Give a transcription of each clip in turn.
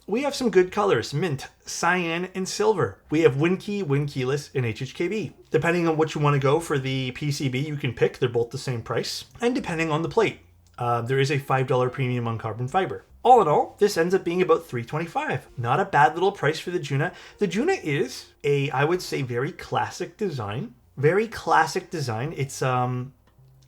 we have some good colors: mint, cyan, and silver. We have WinKey, WinKeyless, and HHKB. Depending on what you want to go for the PCB, you can pick. They're both the same price. And depending on the plate, there is a $5 premium on carbon fiber. All in all, this ends up being about $325. Not a bad little price for the Juna. The Juna is a, I would say, very classic design. Very classic design. It's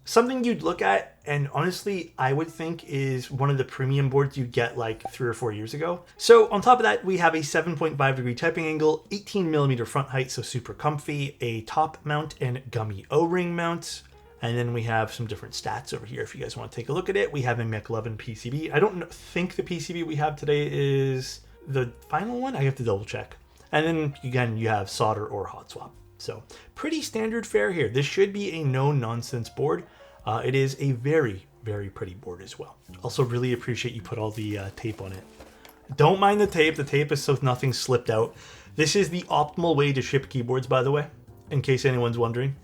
something you'd look at, and honestly, I would think is one of the premium boards you get like 3 or 4 years ago. So on top of that, we have a 7.5 degree typing angle, 18 millimeter front height, so super comfy, a top mount and gummy O-ring mount. And then we have some different stats over here if you guys want to take a look at it. We have a Mech 11 PCB. I don't think the PCB we have today is the final one. I have to double check. And then again, you have solder or hot swap. So pretty standard fare here. This should be a no-nonsense board. It is a very, very pretty board as well. Also really appreciate you put all the tape on it. Don't mind the tape. The tape is so nothing slipped out. This is the optimal way to ship keyboards, by the way, in case anyone's wondering.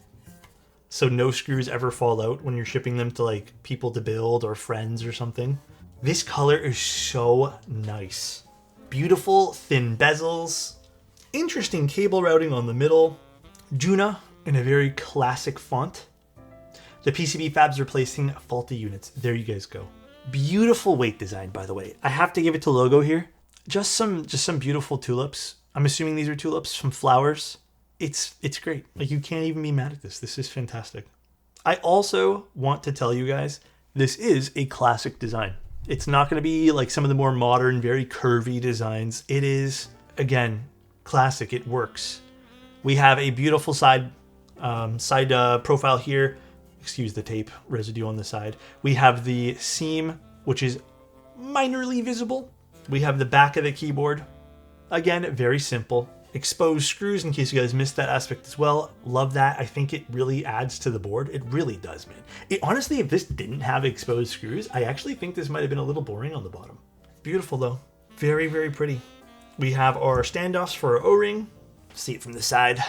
So no screws ever fall out when you're shipping them to like people to build or friends or something. This color is so nice. Beautiful thin bezels. Interesting cable routing on the middle. Juna in a very classic font. The PCB fabs replacing faulty units. There you guys go. Beautiful weight design, by the way. I have to give it to logo here. Just some beautiful tulips. I'm assuming these are tulips from flowers. It's great. Like, you can't even be mad at this. This is fantastic. I also want to tell you guys, this is a classic design. It's not going to be like some of the more modern, very curvy designs. It is, again, classic. It works. We have a beautiful side profile here. Excuse the tape residue on the side. We have the seam, which is minorly visible. We have the back of the keyboard. Again, very simple. Exposed screws, in case you guys missed that aspect as well. Love that. I think it really adds to the board. It really does, man. Honestly, if this didn't have exposed screws, I actually think this might have been a little boring on the bottom. Beautiful, though. Very, very pretty. We have our standoffs for our O-ring. See it from the side.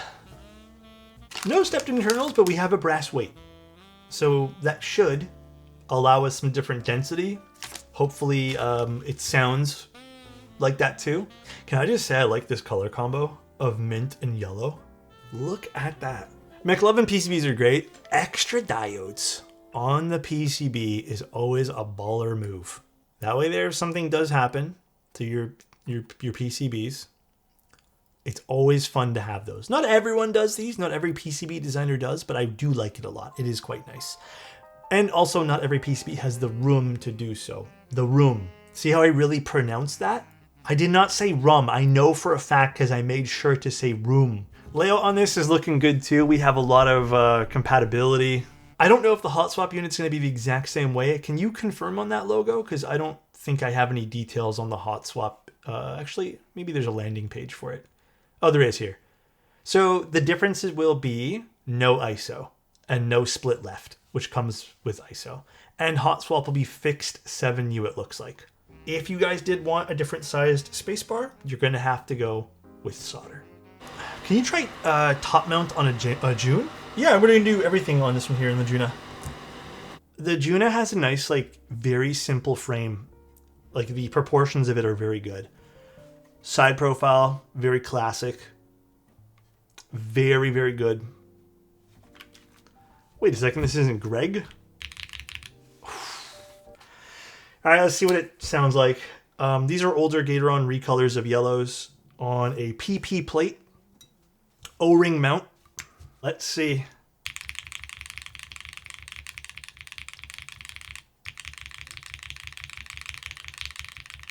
No stepped internals, but we have a brass weight. So that should allow us some different density. Hopefully it sounds like that too. Can I just say I like this color combo of mint and yellow? Look at that. Mech 11 PCBs are great. Extra diodes on the PCB is always a baller move. That way there, if something does happen to your PCBs, it's always fun to have those. Not everyone does these. Not every PCB designer does, but I do like it a lot. It is quite nice. And also not every PCB has the room to do so. The room. See how I really pronounced that? I did not say rum. I know for a fact because I made sure to say room. Layout on this is looking good too. We have a lot of compatibility. I don't know if the hot swap unit's going to be the exact same way. Can you confirm on that logo? Because I don't think I have any details on the hot swap. Actually, maybe there's a landing page for it. Oh, there is here. So the differences will be no ISO and no split left, which comes with ISO. And hot swap will be fixed 7U, it looks like. If you guys did want a different sized spacebar, you're going to have to go with solder. Can you try top mount on a June? Yeah, we're going to do everything on this one here in the Juna. The Juna has a nice, like, very simple frame. Like, the proportions of it are very good. Side profile, very classic. Very, very good. Wait a second, this isn't Greg? Alright, let's see what it sounds like. These are older Gateron recolors of yellows on a PP plate. O-ring mount. Let's see.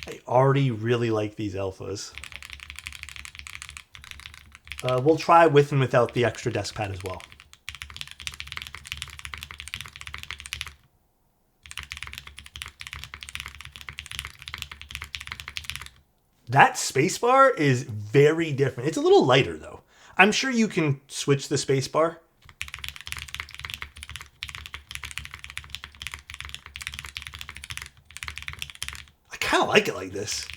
I already really like these alphas. We'll try with and without the extra desk pad as well. That spacebar is very different. It's a little lighter though. I'm sure you can switch the spacebar. I kind of like it like this.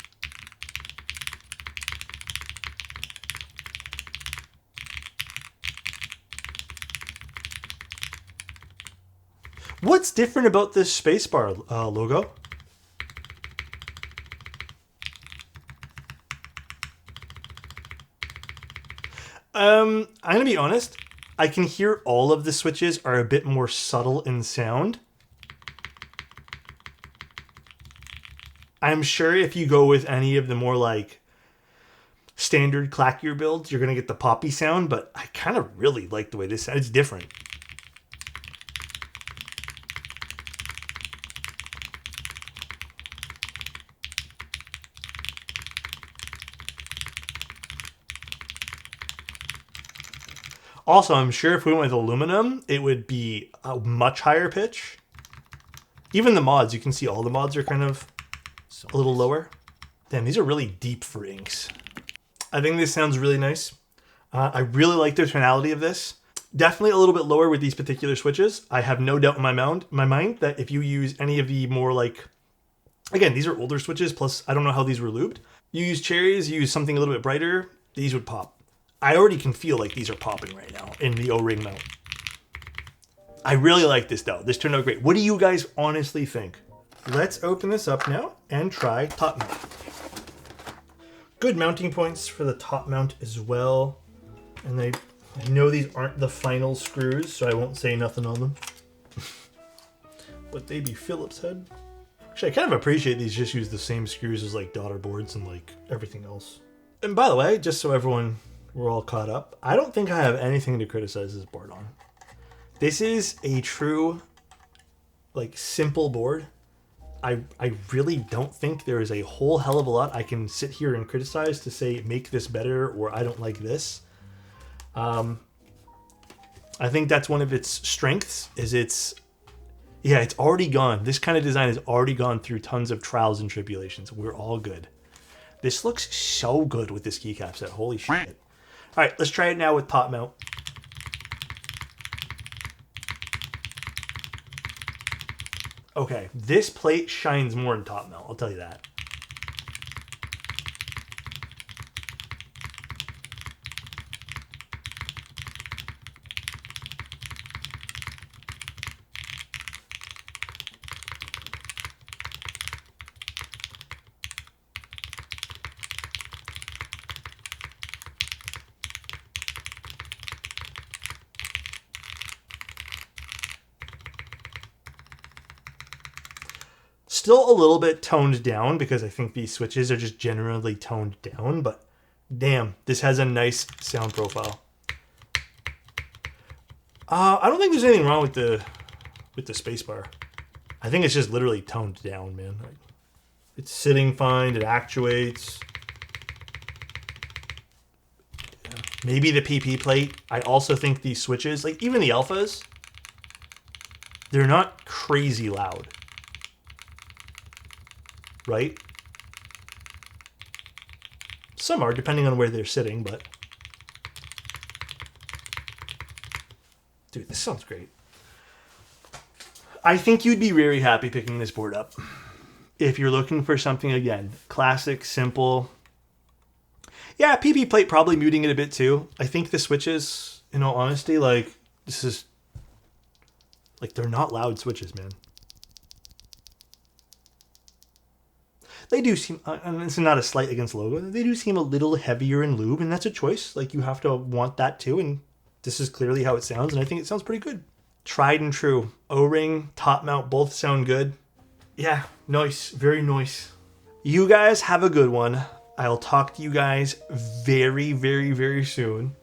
What's different about this spacebar logo? I'm gonna be honest. I can hear all of the switches are a bit more subtle in sound. I'm sure if you go with any of the more like standard clackier builds, you're gonna get the poppy sound, but I kind of really like the way this sounds. It's different. Also, I'm sure if we went with aluminum, it would be a much higher pitch. Even the mods, you can see all the mods are kind of a little lower. Damn, these are really deep for inks. I think this sounds really nice. I really like the tonality of this. Definitely a little bit lower with these particular switches. I have no doubt in my mind that if you use any of the more like, again, these are older switches, plus I don't know how these were lubed. You use cherries, you use something a little bit brighter, these would pop. I already can feel like these are popping right now in the O-ring mount. I really like this though. This turned out great. What do you guys honestly think? Let's open this up now and try top mount. Good mounting points for the top mount as well. And I know these aren't the final screws, so I won't say nothing on them. But they be Phillips head. Actually, I kind of appreciate these just use the same screws as like daughter boards and like everything else. And by the way, just so we're all caught up, I don't think I have anything to criticize this board on. This is a true, like, simple board. I really don't think there is a whole hell of a lot I can sit here and criticize to say make this better or I don't like this. I think that's one of its strengths is it's already gone. This kind of design has already gone through tons of trials and tribulations. We're all good. This looks so good with this keycap set. Holy shit. All right, let's try it now with top mount. Okay, this plate shines more in top mount, I'll tell you that. Still a little bit toned down because I think these switches are just generally toned down, but damn, this has a nice sound profile. I don't think there's anything wrong with the spacebar. I think it's just literally toned down, man. Like, it's sitting fine, it actuates. Maybe the PP plate. I also think these switches, like even the alphas, they're not crazy loud. Right? Some are, depending on where they're sitting, but... Dude, this sounds great. I think you'd be very happy picking this board up. If you're looking for something, again, classic, simple. Yeah, PP plate probably muting it a bit too. I think the switches, in all honesty, like, this is... Like, they're not loud switches, man. They do seem, and it's not a slight against logo, they do seem a little heavier in lube, and that's a choice. Like, you have to want that too, and this is clearly how it sounds, and I think it sounds pretty good. Tried and true. O-ring, top mount, both sound good. Yeah, nice. Very nice. You guys have a good one. I'll talk to you guys very, very, very soon.